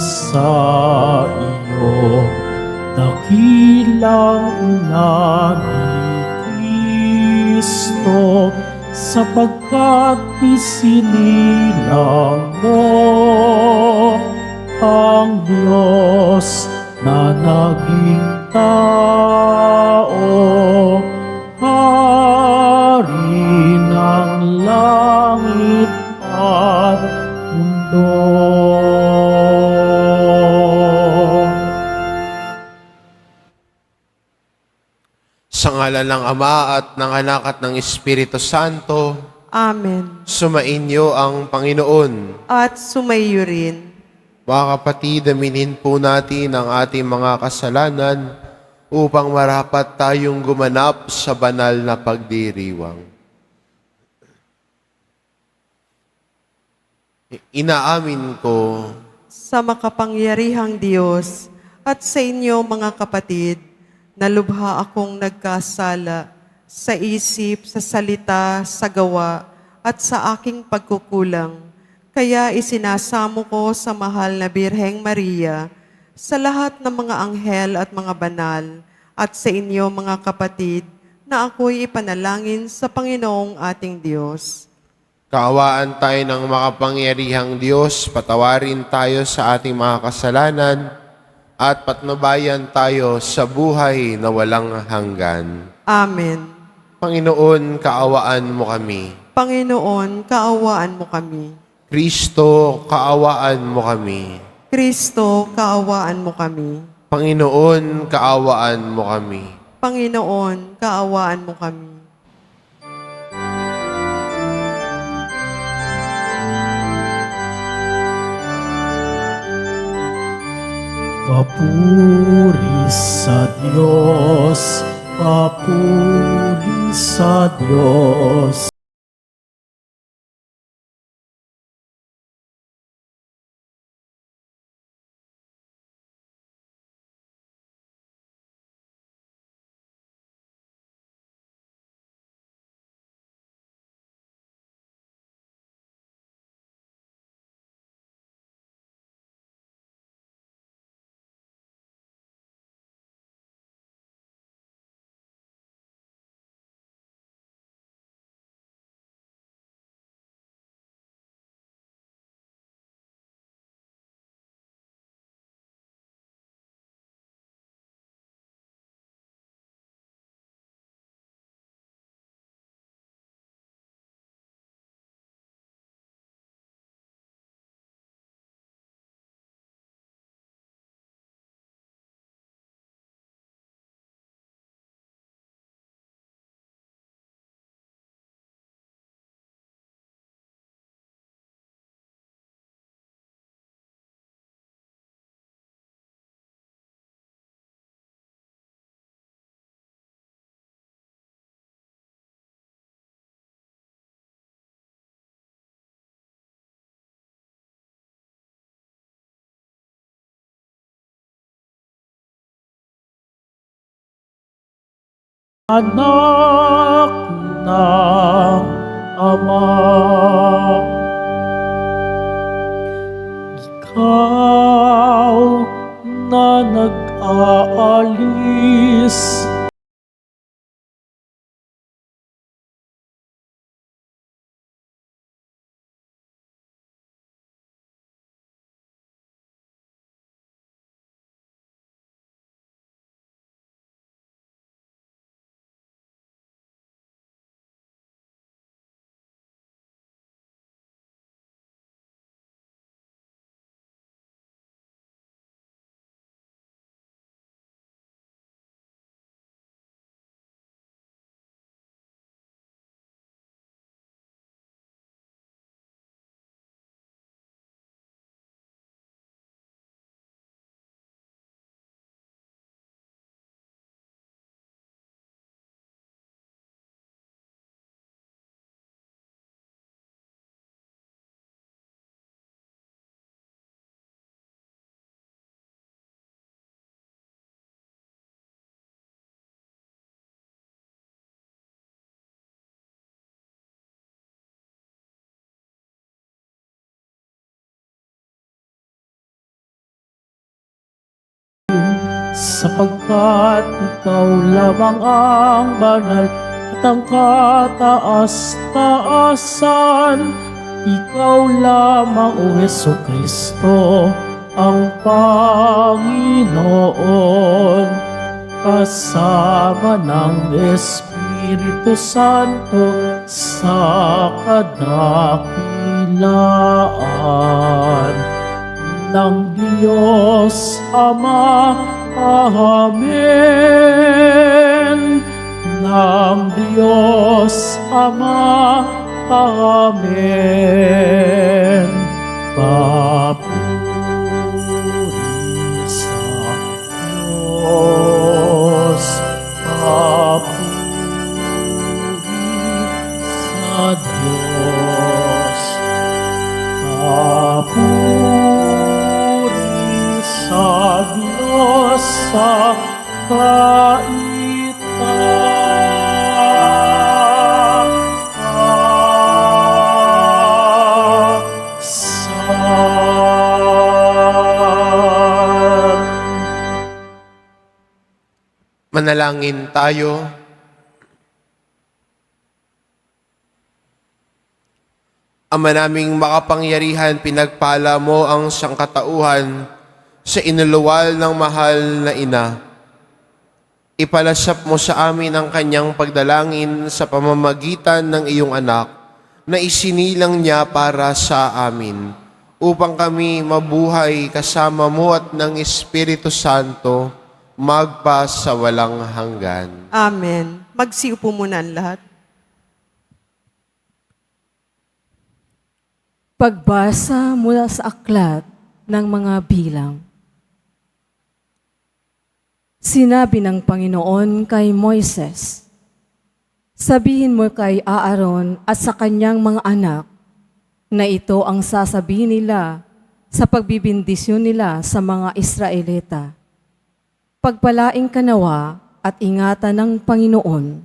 sa iyo, dakilang ina ni Kristo, sapagkat isinilang mo ang Diyos na naging tao, Hari ng langit at mundo. Sa ngalan ng Ama at ng Anak at ng Espiritu Santo, Amen. sumainyo ang Panginoon. At sumayo rin. Mga kapatid, aminin po natin ang ating mga kasalanan upang marapat tayong gumanap sa banal na pagdiriwang. Inaamin ko Sa makapangyarihang Diyos at sa inyo mga kapatid, na lubha akong nagkasala sa isip, sa salita, sa gawa, at sa aking pagkukulang. Kaya isinasamo ko sa mahal na Birheng Maria, sa lahat ng mga anghel at mga banal, at sa inyo mga kapatid, na ako'y ipanalangin sa Panginoong ating Diyos. kaawaan tayo ng makapangyarihang Diyos, patawarin tayo sa ating mga kasalanan, at patnubayan tayo sa buhay na walang hanggan. Amen. Panginoon, kaawaan mo kami. Panginoon, kaawaan mo kami. Kristo, kaawaan mo kami. Kristo, kaawaan mo kami. Panginoon, kaawaan mo kami. Panginoon, kaawaan mo kami. Papuri sa Diyos, papuri sa Diyos. Anak ng Ama, ikaw na nag-aalis sapagkat ikaw lamang ang banal at ang kataas-taasan. Ikaw lamang, O Jesucristo, ang Panginoon, kasama ng Espiritu Santo sa kadakilaan ng Diyos Ama. Amen. Ng Diyos Ama. Amen. Papuri sa Diyos. Papuri sa Diyos. Papuri sa Diyos sa Manalangin tayo. Ama naming makapangyarihan, pinagpala mo ang sangkatauhan sa inuluwal ng mahal na ina. Ipalasap mo sa amin ang kanyang pagdalangin sa pamamagitan ng iyong anak na isinilang niya para sa amin, upang kami mabuhay kasama mo at ng Espiritu Santo magpa sa walang hanggan. Amen. Magsiupo muna ang lahat. Pagbasa mula sa aklat ng mga bilang. Sinabi ng Panginoon kay Moises, sabihin mo kay Aaron at sa kanyang mga anak na ito ang sasabihin nila sa pagbibindisyon nila sa mga Israelita. Pagpalaing ka nawa at ingatan ng Panginoon,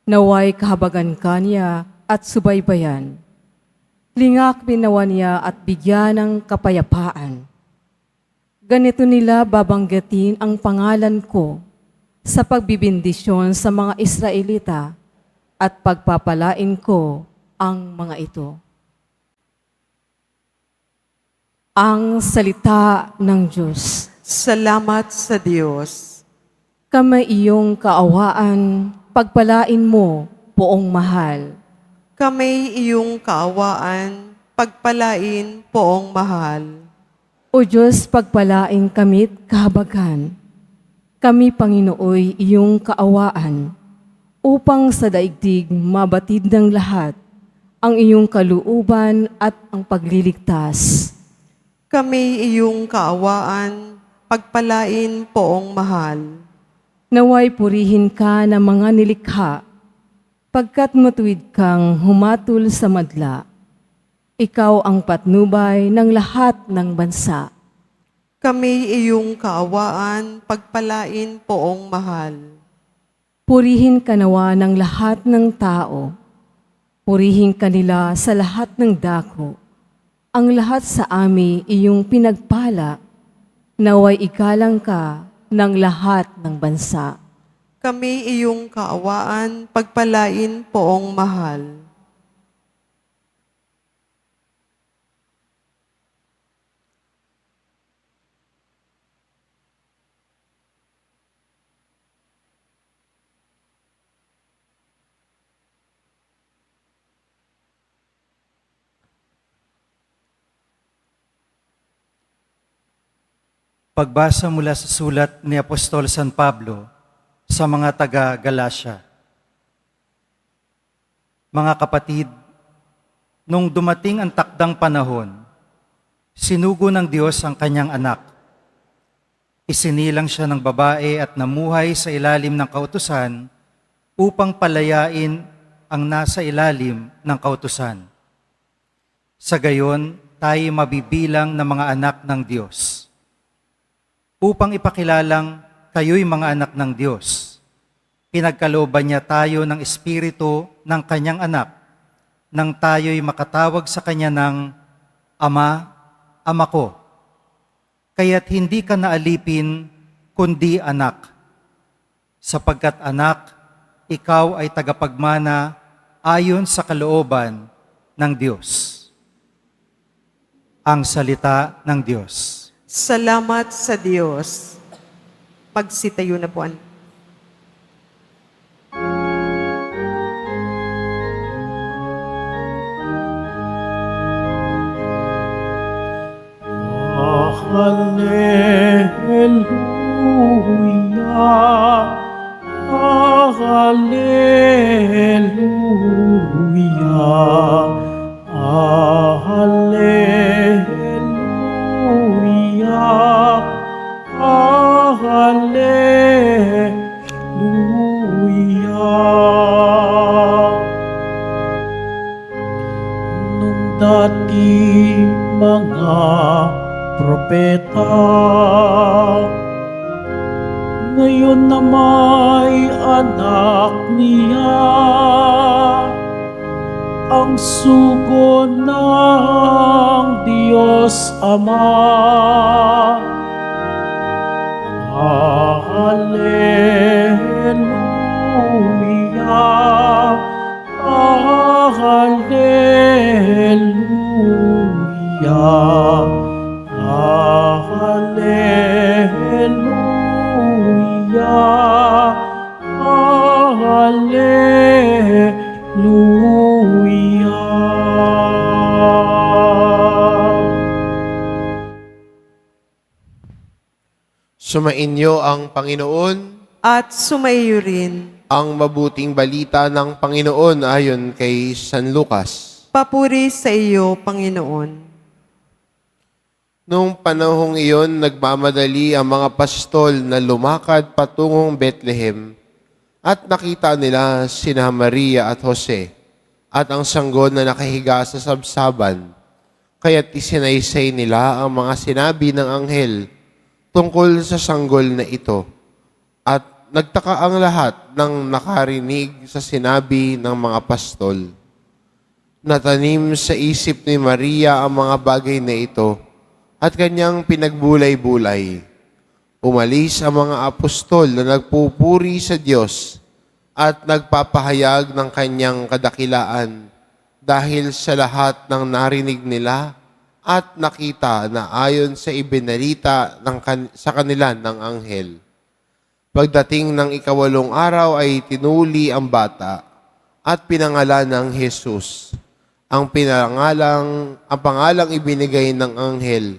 naway kahabagan ka niya at subaybayan. Lingak binawa niya at bigyan ng kapayapaan. Ganito nila babanggitin ang pangalan ko sa pagbibindisyon sa mga Israelita at pagpapalain ko ang mga ito. Ang salita ng Diyos. Salamat sa Diyos. Kamay iyong kaawaan, pagpalain mo, poong mahal. Kami iyong kaawaan, pagpalain, poong mahal. O Diyos, pagpalain kami't kahabagan. Kami, Panginooy, iyong kaawaan, upang sa daigdig mabatid ng lahat ang iyong kaluuban at ang pagliligtas. Kami iyong kaawaan, pagpalain, poong mahal. Naway purihin ka ng mga nilikha, pagkat matuwid kang humatul sa madla. Ikaw ang patnubay ng lahat ng bansa. Kami iyong kaawaan, pagpalain, poong mahal. Purihin ka nawa ng lahat ng tao. Purihin ka nila sa lahat ng dako. Ang lahat sa amin iyong pinagpala, naway igalang ka ng lahat ng bansa. Kami iyong kaawaan, pagpalain, poong mahal. Pagbasa mula sa sulat ni Apostol San Pablo sa mga taga-Galacia. Mga kapatid, nung dumating ang takdang panahon, sinugo ng Diyos ang kanyang anak. Isinilang siya ng babae at namuhay sa ilalim ng kautusan upang palayain ang nasa ilalim ng kautusan. Sa gayon, tayo mabibilang na mga anak ng Diyos. Upang ipakilalang kayo'y mga anak ng Diyos, pinagkalooban niya tayo ng Espiritu ng Kanyang anak, nang tayo'y makatawag sa Kanya ng Ama, Ama ko. Kaya't hindi ka naalipin kundi anak, sapagkat anak, ikaw ay tagapagmana ayon sa kalooban ng Diyos. Ang salita ng Diyos. Salamat sa Diyos. Pagsitayo na po. Hallelujah, Hallelujah, Hallelujah, Hallelujah. Nung dati mga propeta, ngayon na may anak niya, ang sugo ng Diyos Ama. Hallelujah, Hallelujah, Hallelujah, Hallelujah. Sumainyo ang Panginoon. At sumaiyo rin. Ang mabuting balita ng Panginoon ayon kay San Lucas. Papuri sa iyo, Panginoon. Noong panahong iyon, nagmamadali ang mga pastol na lumakad patungong Bethlehem at nakita nila sina Maria at Jose at ang sanggol na nakahiga sa sabsaban. Kaya't isinaysay nila ang mga sinabi ng anghel tungkol sa sanggol na ito. At nagtaka ang lahat ng nakarinig sa sinabi ng mga pastol. Natanim sa isip ni Maria ang mga bagay na ito at kanyang pinagbulay-bulay. Umalis ang mga apostol na nagpupuri sa Diyos at nagpapahayag ng kanyang kadakilaan dahil sa lahat ng narinig nila at nakita na ayon sa ibinalita sa kanila ng anghel. Pagdating ng 8 araw ay tinuli ang bata at pinangalan ng Jesus. Ang pangalang ibinigay ng anghel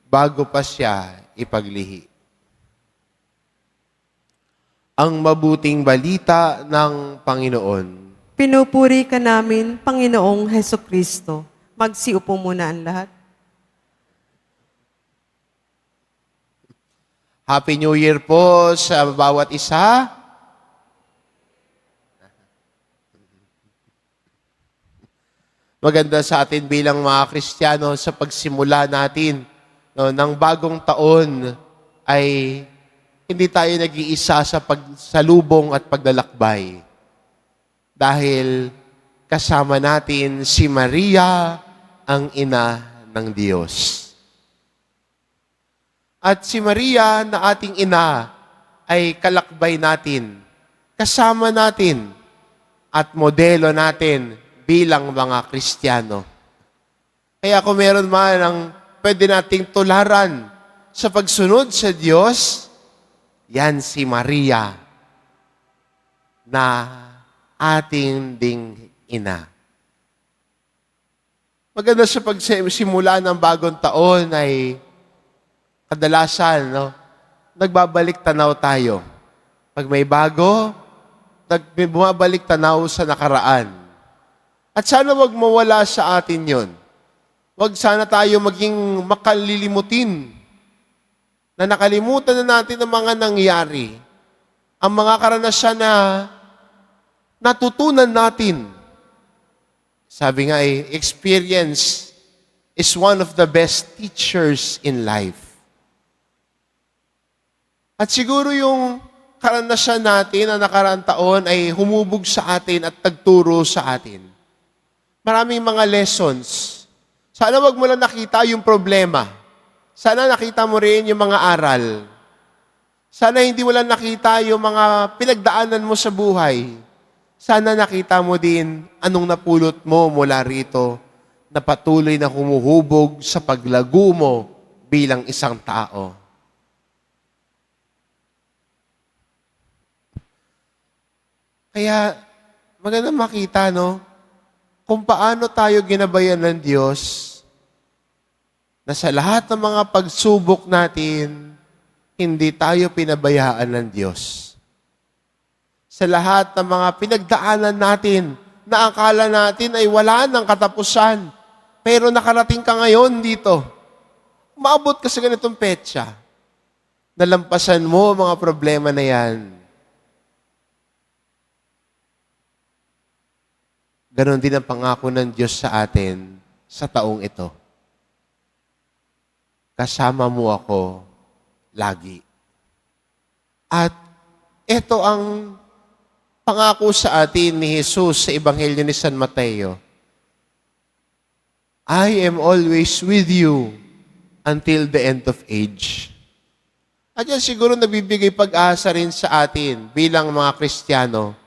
bago pa siya ipaglihi. Ang mabuting balita ng Panginoon. Pinupuri ka namin, Panginoong Hesukristo. Magsiupo muna ang lahat. Happy New Year po sa bawat isa. Maganda sa atin bilang mga Kristiyano sa pagsimula natin ng bagong taon ay hindi tayo nag-iisa sa pagsalubong at paglalakbay. Dahil kasama natin si Maria, ang ina ng Diyos. At si Maria na ating ina ay kalakbay natin, kasama natin, at modelo natin bilang mga Kristiyano. Kaya kung meron man ang pwede nating tularan sa pagsunod sa Diyos, yan si Maria na ating ding ina. Maganda sa pagsimula ng bagong taon ay kadalasan, nagbabalik tanaw tayo. Pag may bago, bumabalik tanaw sa nakaraan. At sana wag mawala sa atin yon. Wag sana tayo maging makalilimutin na nakalimutan na natin ang mga nangyari. Ang mga karanasan na natutunan natin. Sabi nga experience is one of the best teachers in life. At siguro yung karanasan natin na nakaraang taon ay humubog sa atin at nagturo sa atin. Maraming mga lessons. Sana wag mo lang nakita yung problema. Sana nakita mo rin yung mga aral. Sana hindi mo lang nakita yung mga pinagdaanan mo sa buhay. Sana nakita mo din anong napulot mo mula rito na patuloy na humuhubog sa paglago mo bilang isang tao. Kaya maganda makita, no? Kung paano tayo ginabayan ng Diyos na sa lahat ng mga pagsubok natin, hindi tayo pinabayaan ng Diyos. Sa lahat ng mga pinagdaanan natin na akala natin ay wala ng katapusan, pero nakarating ka ngayon dito. Umabot ka sa ganitong petsa. Nalampasan mo ang mga problema na yan. Ganon din ang pangako ng Diyos sa atin sa taong ito. Kasama mo ako lagi. At ito ang pangako sa atin ni Jesus sa Ebanghelyo ni San Mateo. I am always with you until the end of age. At yan siguro nabibigay pag-asa rin sa atin bilang mga Kristiyano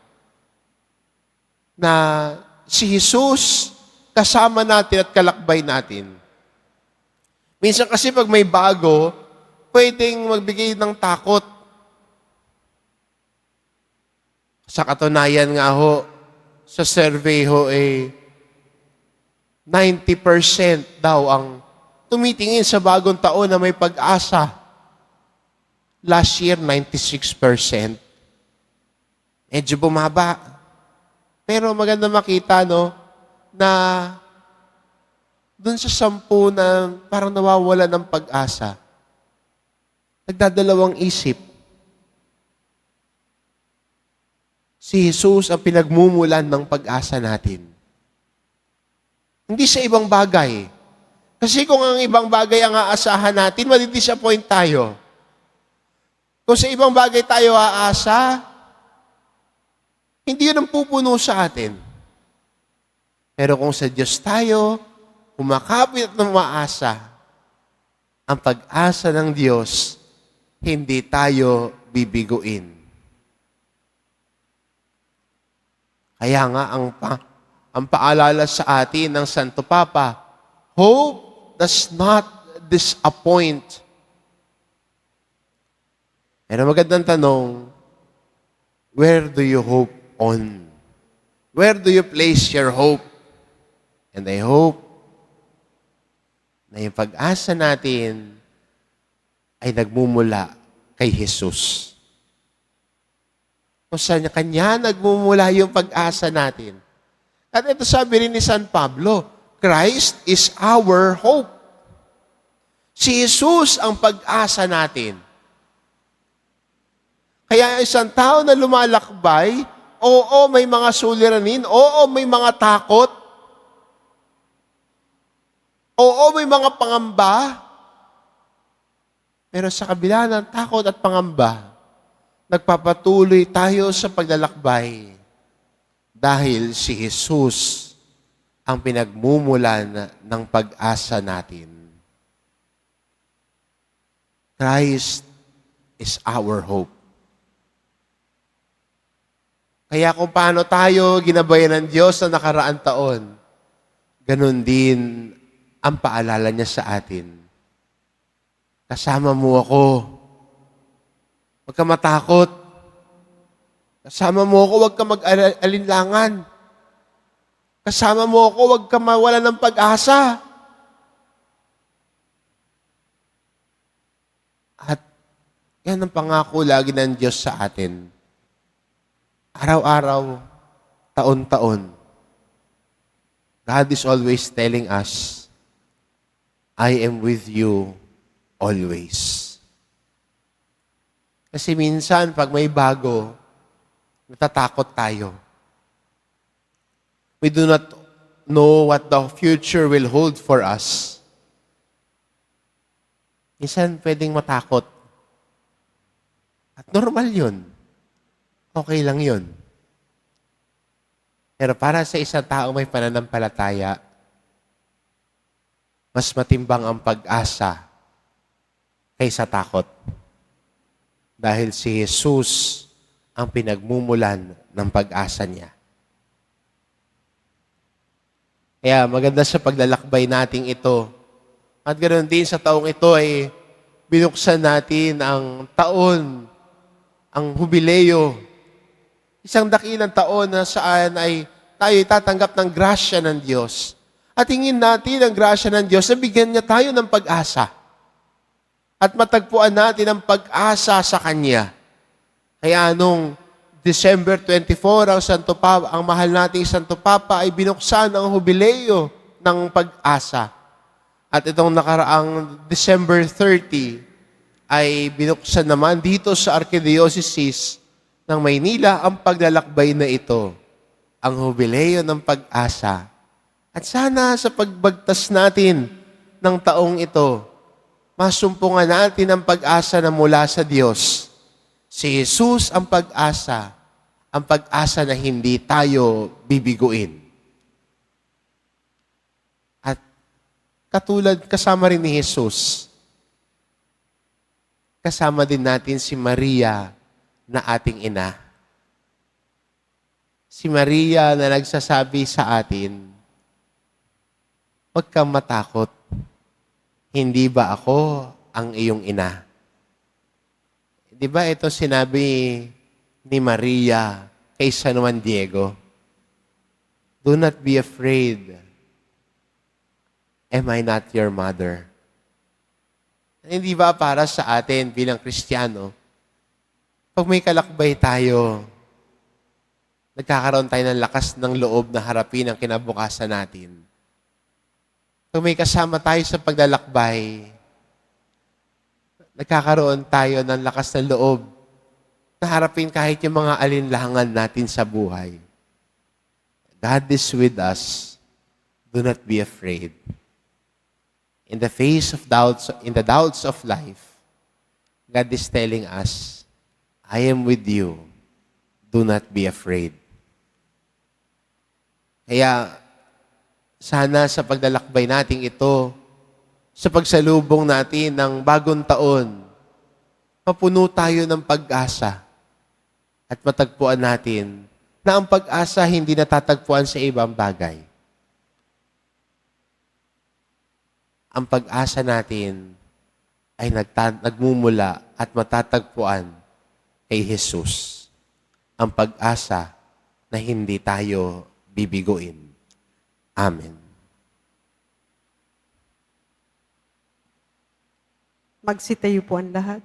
na si Jesus kasama natin at kalakbay natin. Minsan kasi pag may bago, pwedeng magbigay ng takot. Sa katunayan nga ho, sa survey ho 90% daw ang tumitingin sa bagong taon na may pag-asa. Last year, 96%. Medyo bumaba. Pero maganda makita, no, na dun sa 10 na parang nawawala ng pag-asa, nagdadalawang isip. Si Jesus ang pinagmumulan ng pag-asa natin. Hindi sa ibang bagay. Kasi kung ang ibang bagay ang aasahan natin, madidisappoint tayo. Kung sa ibang bagay tayo aasa, hindi yun ang pupuno sa atin. Pero kung sa Diyos tayo, kumakapit at umaasa, ang pag-asa ng Diyos, hindi tayo bibiguin. Kaya nga ang paalala sa atin ng Santo Papa, hope does not disappoint. Pero magandang tanong, where do you hope on? Where do you place your hope? And I hope na yung pag-asa natin ay nagmumula kay Jesus. Kung saan kanya nagmumula yung pag-asa natin. At ito sabi rin ni San Pablo, Christ is our hope. Si Jesus ang pag-asa natin. Kaya isang tao na lumalakbay, oo, may mga suliranin, oo, may mga takot, oo, may mga pangamba, pero sa kabila ng takot at pangamba, nagpapatuloy tayo sa paglalakbay dahil si Jesus ang pinagmumulan ng pag-asa natin. Christ is our hope. Kaya kung paano tayo ginabayan ng Diyos na nakaraang taon, ganun din ang paalala niya sa atin. Kasama mo ako. Huwag ka matakot. Kasama mo ako, huwag ka mag-alinlangan. Kasama mo ako, huwag ka mawala ng pag-asa. At yan ang pangako lagi ng Diyos sa atin. Araw-araw, taon-taon, God is always telling us, I am with you always. Kasi minsan, pag may bago, natatakot tayo. We do not know what the future will hold for us. Minsan, pwedeng matakot. At normal yun. Okay lang yun. Pero para sa isang tao may pananampalataya, mas matimbang ang pag-asa kaysa takot. dahil si Jesus ang pinagmumulan ng pag-asa niya. Kaya maganda sa paglalakbay nating ito. At ganoon din sa taong ito ay binuksan natin ang taon, ang hubileo. Isang dakilang taon na saan ay tayo tatanggap ng grasya ng Diyos. At tingin natin ang grasya ng Diyos na bigyan niya tayo ng pag-asa. At matagpuan natin ang pag-asa sa Kanya. Kaya nung December 24, ang mahal nating Santo Papa ay binuksan ang hubileo ng pag-asa. At itong nakaraang December 30 ay binuksan naman dito sa Archdiocese ng Maynila ang paglalakbay na ito, ang hubileo ng pag-asa. At sana sa pagbagtas natin ng taong ito, masumpungan natin ang pag-asa na mula sa Diyos. Si Jesus ang pag-asa na hindi tayo bibiguin. At kasama rin ni Jesus, kasama din natin si Maria na ating ina. Si Maria na nagsasabi sa atin, huwag kang matakot, hindi ba ako ang iyong ina? Di ba ito sinabi ni Maria kay San Juan Diego? Do not be afraid. Am I not your mother? Hindi ba para sa atin bilang Kristiyano, pag may kalakbay tayo, nagkakaroon tayo ng lakas ng loob na harapin ang kinabukasan natin. Pag may kasama tayo sa paglalakbay, nagkakaroon tayo ng lakas ng loob na harapin kahit yung mga alinlangan natin sa buhay. God is with us. Do not be afraid. In the face of doubts, in the doubts of life, God is telling us, I am with you. Do not be afraid. Kaya, sana sa paglalakbay nating ito, sa pagsalubong natin ng bagong taon, mapuno tayo ng pag-asa at matagpuan natin na ang pag-asa hindi natatagpuan sa ibang bagay. Ang pag-asa natin ay nagmumula at matatagpuan kay Jesus. Ang pag-asa na hindi tayo bibiguin. Amen. Magsitayo po ang lahat.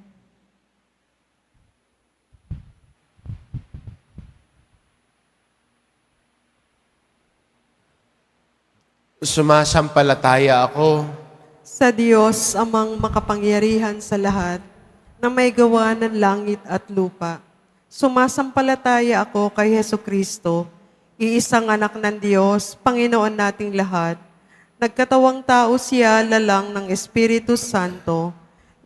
Sumasampalataya ako Sa Diyos, amang makapangyarihan sa lahat, na may gawa ng langit at lupa. Sumasampalataya ako kay Hesu Kristo, iisang anak ng Diyos, Panginoon nating lahat. Nagkatawang tao siya lalang ng Espiritu Santo,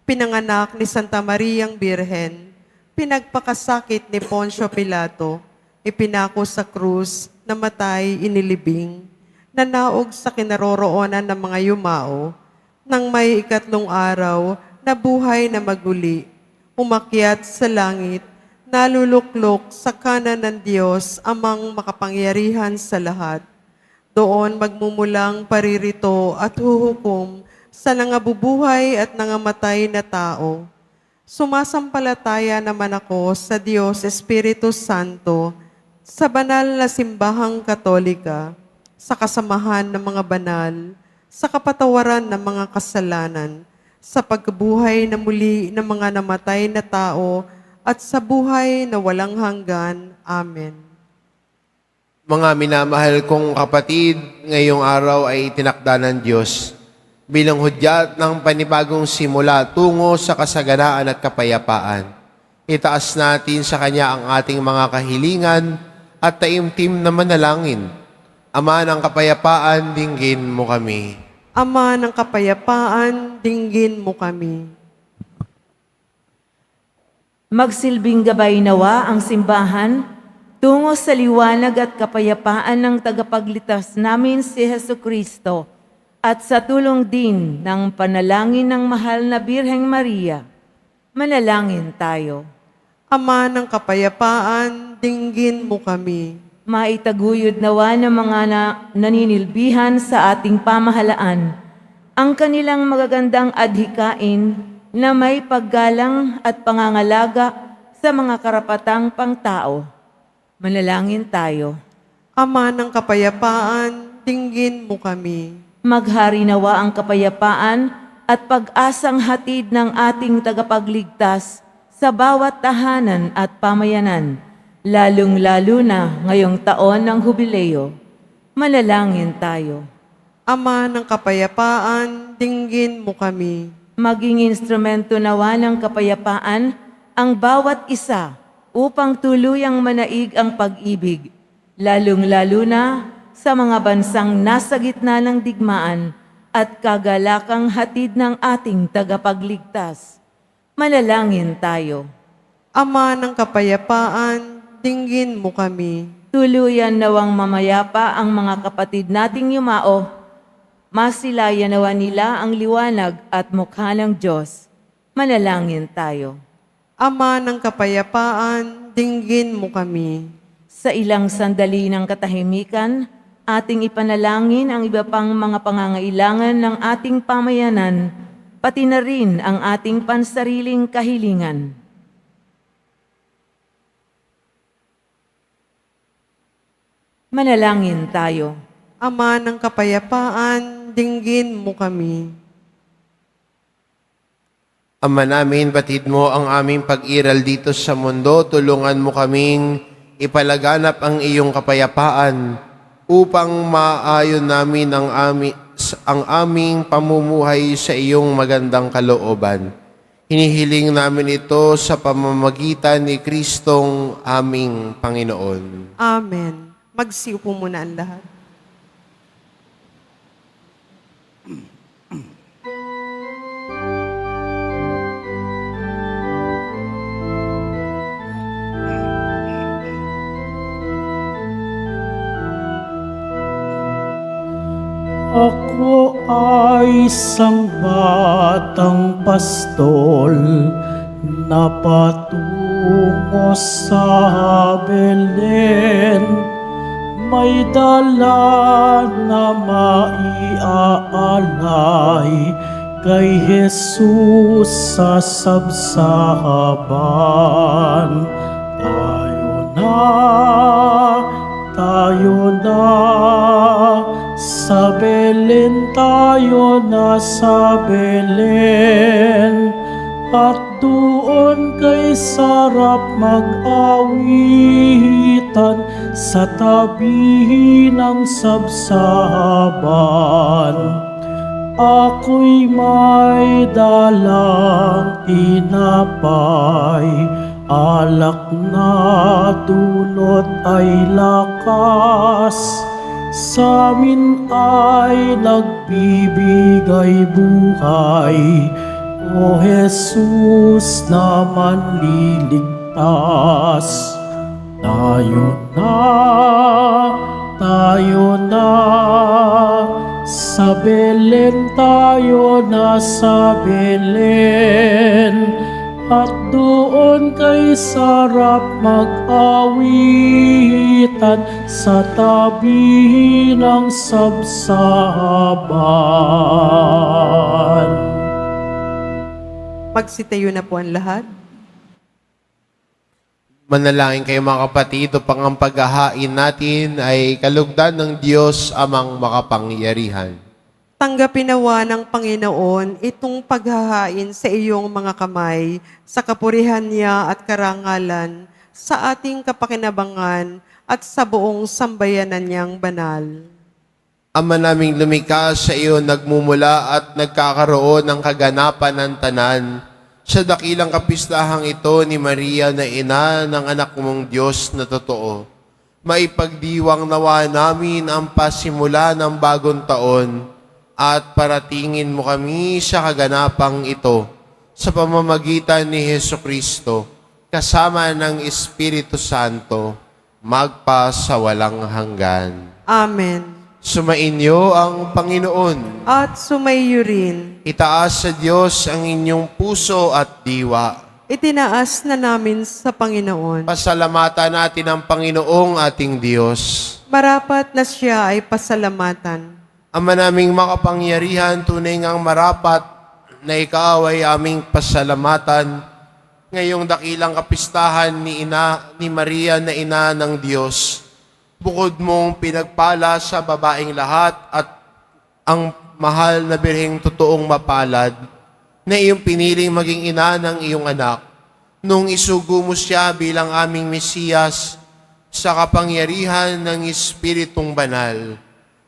pinanganak ni Santa Mariang Birhen, pinagpakasakit ni Poncio Pilato, ipinako sa krus, namatay, inilibing, nanaog sa kinaroroonan ng mga yumao, nang may ikatlong araw, nabuhay na maguli, umakyat sa langit, naluluklok sa kanan ng Diyos, amang makapangyarihan sa lahat. Doon magmumulang paririto at huhukom sa nangabubuhay at nangamatay na tao. Sumasampalataya naman ako sa Diyos Espiritu Santo, sa banal na simbahang katolika, sa kasamahan ng mga banal, sa kapatawaran ng mga kasalanan, sa pagkabuhay na muli ng mga namatay na tao, at sa buhay na walang hanggan. Amen. Mga minamahal kong kapatid, ngayong araw ay tinakda ng Diyos bilang hudyat ng panibagong simula tungo sa kasaganaan at kapayapaan. Itaas natin sa Kanya ang ating mga kahilingan at taimtim na manalangin. Ama ng kapayapaan, dinggin mo kami. Ama ng kapayapaan, dinggin mo kami. Magsilbing gabay nawa ang simbahan tungo sa liwanag at kapayapaan ng tagapagligtas namin si Hesu Kristo at sa tulong din ng panalangin ng mahal na Birheng Maria. Manalangin tayo. Ama ng kapayapaan, dinggin mo kami. Maitaguyod nawa ng mga naninilbihan sa ating pamahalaan ang kanilang magagandang adhikain na may paggalang at pangangalaga sa mga karapatang pangtao. Manalangin tayo. Ama ng kapayapaan, dinggin mo kami. Maghari nawa ang kapayapaan at pag-asang hatid ng ating tagapagligtas sa bawat tahanan at pamayanan, lalong-lalo na ngayong taon ng hubileo. Manalangin tayo. Ama ng kapayapaan, dinggin mo kami. Maging instrumento nawa ng kapayapaan ang bawat isa upang tuluyang manaig ang pag-ibig, lalong-lalo na sa mga bansang nasa gitna ng digmaan at kagalakang hatid ng ating tagapagligtas. Manalangin tayo. Ama ng kapayapaan, dinggin mo kami. Tuluyan nawang mamayapa ang mga kapatid nating yumao, masilayan nawa nila ang liwanag at mukha ng Diyos. Manalangin tayo. Ama ng kapayapaan, dinggin mo kami. Sa ilang sandali ng katahimikan, ating ipanalangin ang iba pang mga pangangailangan ng ating pamayanan, pati na rin ang ating pansariling kahilingan. Manalangin tayo. Ama ng kapayapaan, dinggin mo kami. Ama namin, batid mo ang aming pag-iral dito sa mundo. Tulungan mo kaming ipalaganap ang iyong kapayapaan upang maayon namin ang aming pamumuhay sa iyong magandang kalooban. Hinihiling namin ito sa pamamagitan ni Kristong aming Panginoon. Amen. Magsiupo muna ang lahat. Ako ay isang batang pastol na patungo sa Belen. May dala na maiaalay kay Jesus sa sabsahaban. Tayo na, sa Belen tayo na sa Belen. At doon kay sarap mag-awitan sa tabi ng sabsahaban. Ako'y may dalang tinapay, alak na dulot ay lakas. Sa amin ay nagbibigay buhay, O Jesus naman liligtas. Tayo na, sa Belen tayo na sa Belen. At doon kay sarap mag-awitan sa tabi ng sabsahaban. Magsitayo na po ang lahat. Manalangin kayo mga kapatid, upang ang paghahain natin ay kalugdan ng Diyos amang makapangyarihan. Tanggapin nawa ng Panginoon itong paghahain sa iyong mga kamay, sa kapurihan niya at karangalan, sa ating kapakinabangan at sa buong sambayanan niyang banal. Ama naming lumikha, sa iyo nagmumula at nagkakaroon ng kaganapan ng tanan. Sa dakilang kapistahang ito ni Maria na ina ng anak mong Diyos na totoo, maipagdiwang nawa namin ang pasimula ng bagong taon at paratingin mo kami sa kaganapang ito sa pamamagitan ni Hesukristo, kasama ng Espiritu Santo, magpa sa walang hanggan. Amen. Sumainyo ang Panginoon. At sumaiyo rin. Itaas sa Diyos ang inyong puso at diwa. itinaas na namin sa Panginoon. Pasalamatan natin ang Panginoong ating Diyos. Marapat na siya ay pasalamatan. Ama naming makapangyarihan, tunay ngang marapat na ikaw ay aming pasalamatan ngayong dakilang kapistahan ni Maria na ina ng Diyos. Bukod mong pinagpala sa babaeng lahat at ang mahal na birheng totoong mapalad na iyong piniling maging ina ng iyong anak. Nung isugo mo siya bilang aming Mesiyas sa kapangyarihan ng Espiritong Banal,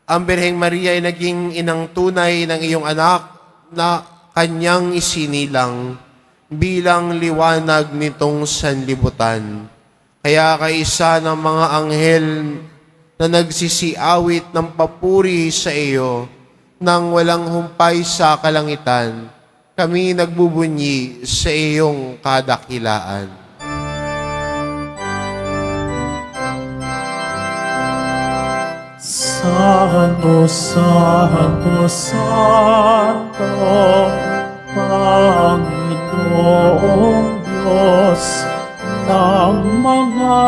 ang Birheng Maria ay naging inang tunay ng iyong anak na kanyang isinilang bilang liwanag nitong sanlibutan. Kaya kaisa ng mga anghel na nagsisiawit ng papuri sa iyo nang walang humpay sa kalangitan, kami nagbubunyi sa iyong kadakilaan. Santo, Santo, Santo, Panginoong Diyos ng mga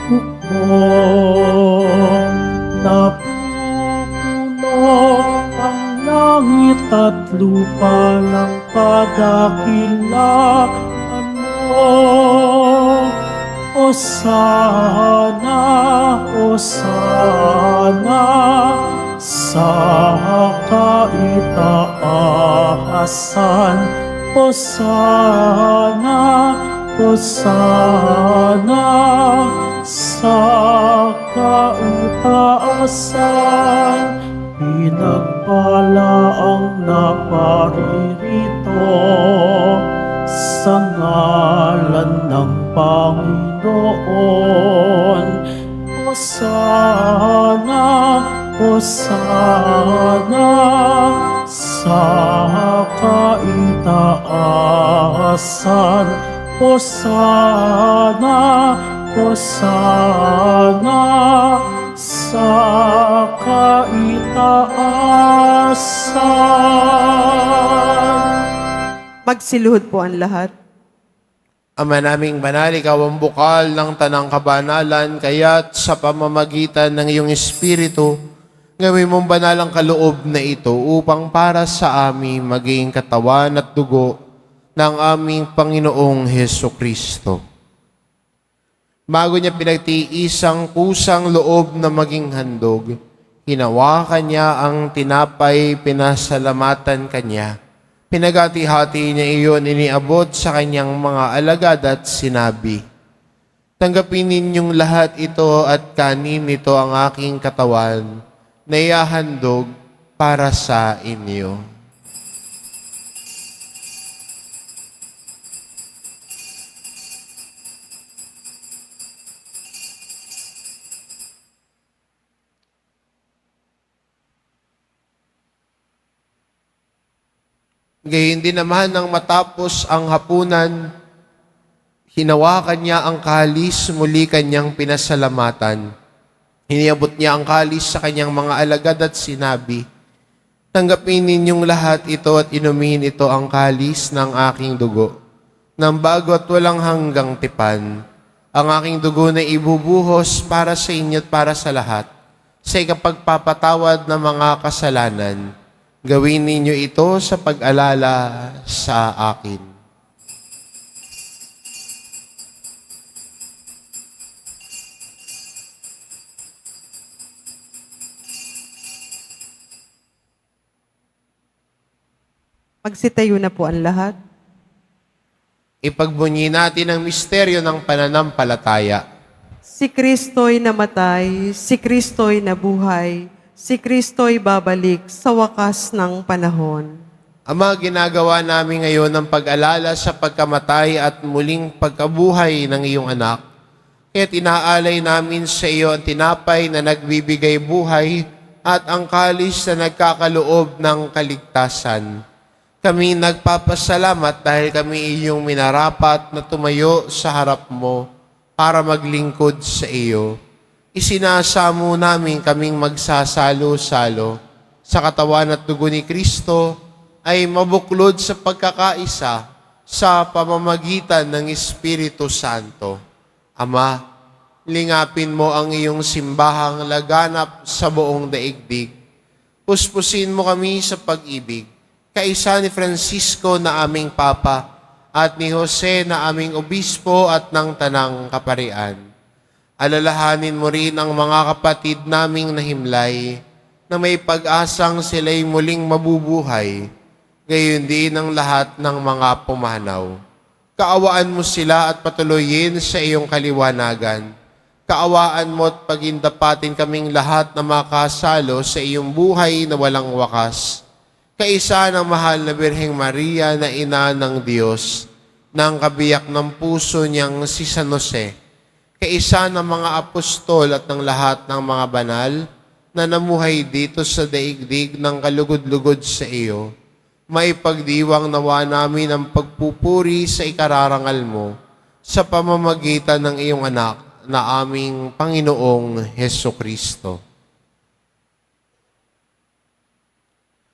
hukbo. Napupuno ang langit at lupa ng kadakilaan mo. Hosana, Hosana, sa kaitaasan. Hosana, Hosana, sa kaitaasan. Pinagpala ang naparirito sa ngalan ng Panginoon. Hosana, Hosana, sa kaitaasan. Hosana, Hosana, sa kaitaasan. Magsiluhod po ang lahat. Ama naming banal, ikaw ang bukal ng tanang kabanalan, kaya't sa pamamagitan ng iyong Espiritu, gawin mong banal ang kaloob na ito upang para sa amin maging katawan at dugo ng aming Panginoong Hesukristo. Bago niya pinagtiis ang kusang loob na maging handog, hinawakan niya ang tinapay, pinasalamatan kanya. Pinagati-hati niya iyon, iniabot sa kanyang mga alagad at sinabi, "Tanggapin ninyong lahat ito at kanin nito ang aking katawan na ihahandog para sa inyo." Gayon din naman nang matapos ang hapunan, hinawakan niya ang kalis, muli kanyang pinasalamatan. Iniabot niya ang kalis sa kanyang mga alagad at sinabi, "Tanggapin ninyong lahat ito at inumin ito ang kalis ng aking dugo, ng bago at walang hanggang tipan. Ang aking dugo na ibubuhos para sa inyo at para sa lahat, sa ikapagpapatawad ng mga kasalanan. Gawin ninyo ito sa pag-alala sa akin." Magsitayo na po ang lahat. Ipagbunyi natin ang misteryo ng pananampalataya. Si Kristo'y namatay, si Kristo'y nabuhay, si Kristo'y babalik sa wakas ng panahon. Ama, ginagawa namin ngayon ang pag-alala sa pagkamatay at muling pagkabuhay ng iyong anak. Kaya't inaalay namin sa iyo ang tinapay na nagbibigay buhay at ang kalis na nagkakaloob ng kaligtasan. Kami nagpapasalamat dahil kami iyong minarapat na tumayo sa harap mo para maglingkod sa iyo. Isinasamo namin kaming magsasalo-salo sa katawan at dugo ni Kristo ay mabuklod sa pagkakaisa sa pamamagitan ng Espiritu Santo. Ama, lingapin mo ang iyong simbahang laganap sa buong daigdig. Puspusin mo kami sa pag-ibig, kaisa ni Francisco na aming Papa at ni Jose na aming Obispo at ng Tanang Kaparian. Alalahanin mo rin ang mga kapatid naming nahimlay na may pag-asang sila'y muling mabubuhay, gayon din ang lahat ng mga pumanaw. Kaawaan mo sila at patuloyin sa iyong kaliwanagan. Kaawaan mo at pagindapatin kaming lahat na makasalo sa iyong buhay na walang wakas. Kaisa ng mahal na Birheng Maria na ina ng Diyos, ng kabiyak ng puso niyang si San Jose, kaisa ng mga apostol at ng lahat ng mga banal na namuhay dito sa daigdig ng kalugod-lugod sa iyo, maipagdiwang nawa namin ang pagpupuri sa ikararangal mo sa pamamagitan ng iyong anak na aming Panginoong Hesukristo.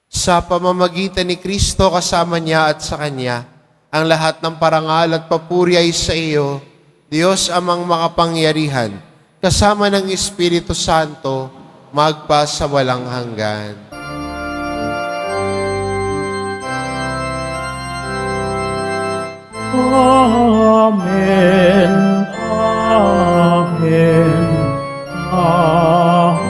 Sa pamamagitan ni Kristo kasama niya at sa Kanya, ang lahat ng parangal at papuri ay sa iyo, Diyos amang makapangyarihan, kasama ng Espiritu Santo, magpa sa walang hanggan. Amen. Amen. Amen.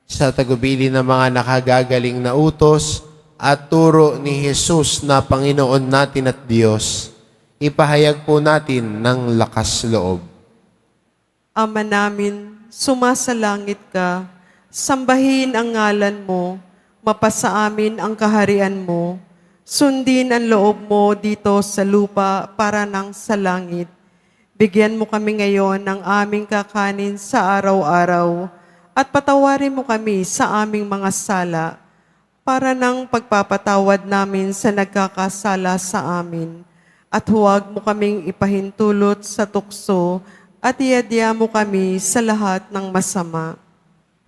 Sa tagubili ng mga nakagagaling na utos at turo ni Jesus na Panginoon natin at Diyos, ipahayag po natin ng lakas loob. Ama namin, sumasalangit ka, sambahin ang ngalan mo, mapasa amin ang kaharian mo, sundin ang loob mo dito sa lupa para nang sa langit. Bigyan mo kami ngayon ng aming kakanin sa araw-araw at patawarin mo kami sa aming mga sala para nang pagpapatawad namin sa nagkakasala sa amin. At huwag mo kaming ipahintulot sa tukso at iadya mo kami sa lahat ng masama.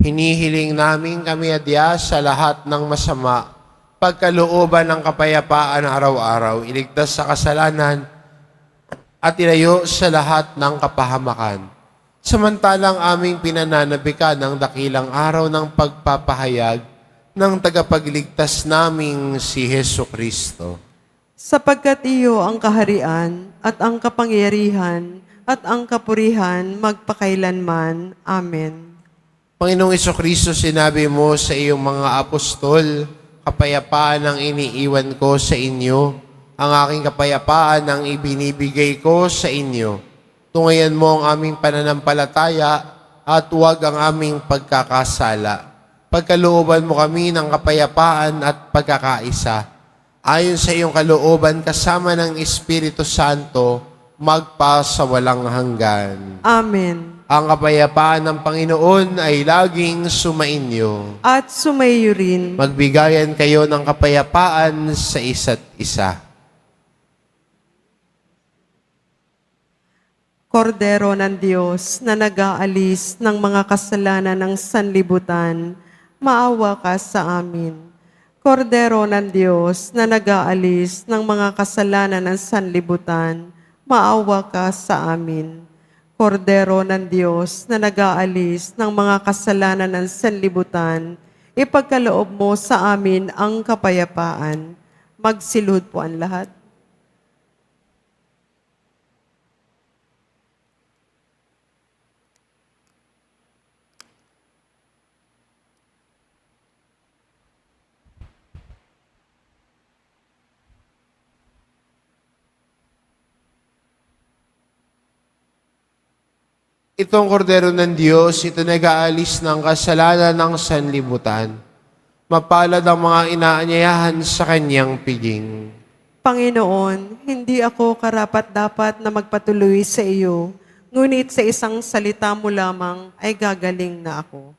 Hinihiling namin kami adya sa lahat ng masama, pagkalooban ng kapayapaan araw-araw, iligtas sa kasalanan at ilayo sa lahat ng kapahamakan. Samantalang aming pinananabikan ng dakilang araw ng pagpapahayag ng tagapagligtas naming si Hesukristo. Sapagkat iyo ang kaharian at ang kapangyarihan at ang kapurihan magpakailanman. Amen. Panginoong Hesukristo, sinabi mo sa iyong mga apostol, kapayapaan ang iniiwan ko sa inyo, ang aking kapayapaan ang ibinibigay ko sa inyo. Tungayan mo ang aming pananampalataya at huwag ang aming pagkakasala. Pagkalooban mo kami ng kapayapaan at pagkakaisa. Ayon sa iyong kalooban kasama ng Espiritu Santo, magpa sa walang hanggan. Amen. Ang kapayapaan ng Panginoon ay laging sumainyo. At sumayo rin. Magbigayan kayo ng kapayapaan sa isa't isa. Kordero ng Diyos na nag-aalis ng mga kasalanan ng sanlibutan, maawa ka sa amin. Kordero ng Diyos na nag-aalis ng mga kasalanan ng sanlibutan, maawa ka sa amin. Kordero ng Diyos na nag-aalis ng mga kasalanan ng sanlibutan, ipagkaloob mo sa amin ang kapayapaan. Magsilhod po ang lahat. Itong kordero ng Diyos, ito nag-aalis ng kasalanan ng sanlibutan. Mapalad ang mga inaanyayahan sa kanyang piging. Panginoon, hindi ako karapat-dapat na magpatuloy sa iyo, ngunit sa isang salita mo lamang ay gagaling na ako.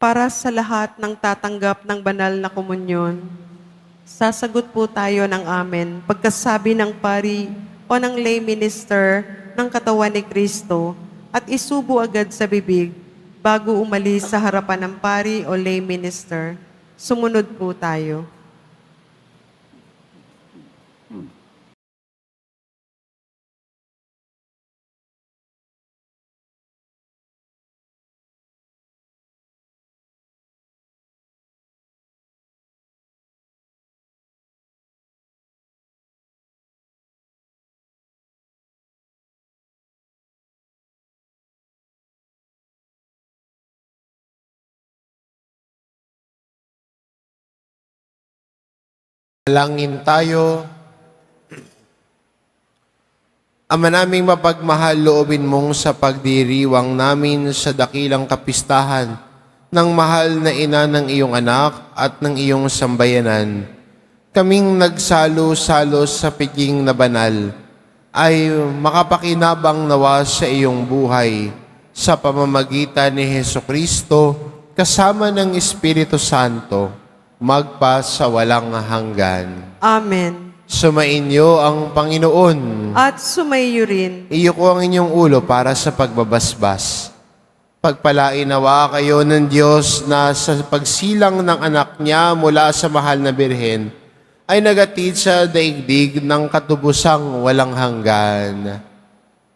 para sa lahat ng tatanggap ng banal na komunyon. Sasagot po tayo ng amen pagkasabi ng pari o ng lay minister ng katawan ni Kristo at isubo agad sa bibig bago umalis sa harapan ng pari o lay minister. Sumunod po tayo. Langin tayo. Ama naming mapagmahal, loobin mong sa pagdiriwang namin sa dakilang kapistahan ng mahal na ina ng iyong anak at ng iyong sambayanan. Kaming nagsalo-salo sa piging na banal ay makapakinabang nawa sa iyong buhay sa pamamagitan ni Hesukristo kasama ng Espiritu Santo magpa sa walang hanggan. Amen. Sumainyo ang Panginoon. At sumayo rin. Iyo ko ang inyong ulo para sa pagbabasbas. Pagpalain nawa kayo ng Diyos na sa pagsilang ng anak niya mula sa mahal na birhen ay nagatid sa daigdig ng katubusang walang hanggan.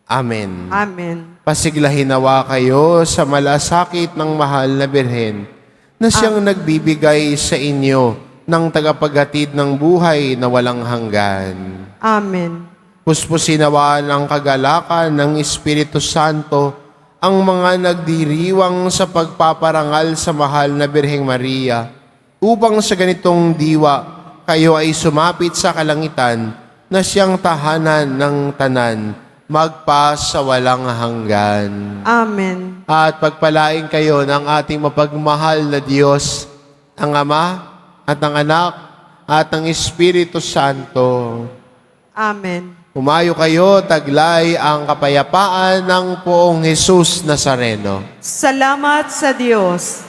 Amen. Amen. Pasiglahin nawa kayo sa malasakit ng mahal na birhen na siyang nagbibigay sa inyo ng tagapaghatid ng buhay na walang hanggan. Amen. Puspusin nawa ng kagalakan ng Espiritu Santo ang mga nagdiriwang sa pagpaparangal sa mahal na Birheng Maria, upang sa ganitong diwa kayo ay sumapit sa kalangitan na siyang tahanan ng tanan, magpa sa walang hanggan. Amen. At pagpalain kayo ng ating mapagmahal na Diyos, ang Ama at ang Anak at ang Espiritu Santo. Amen. Humayo kayo, taglay ang kapayapaan ng Poong Jesus Nazareno. Salamat sa Diyos.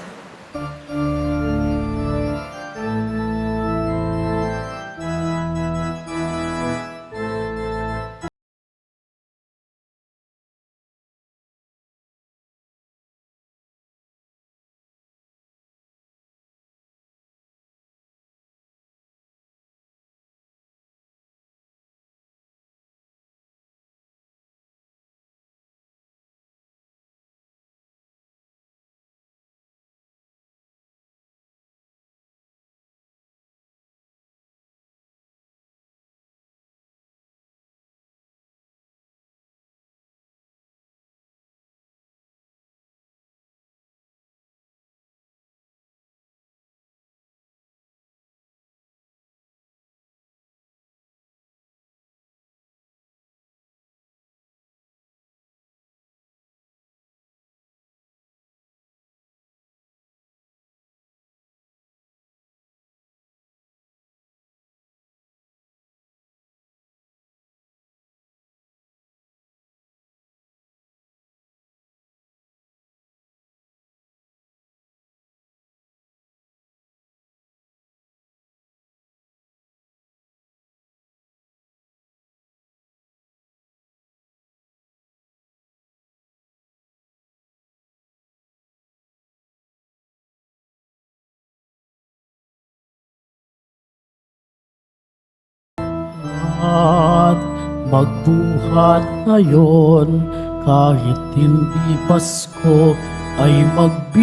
At magbuhat ngayon, kahit hindi Pasko, ay magbigay.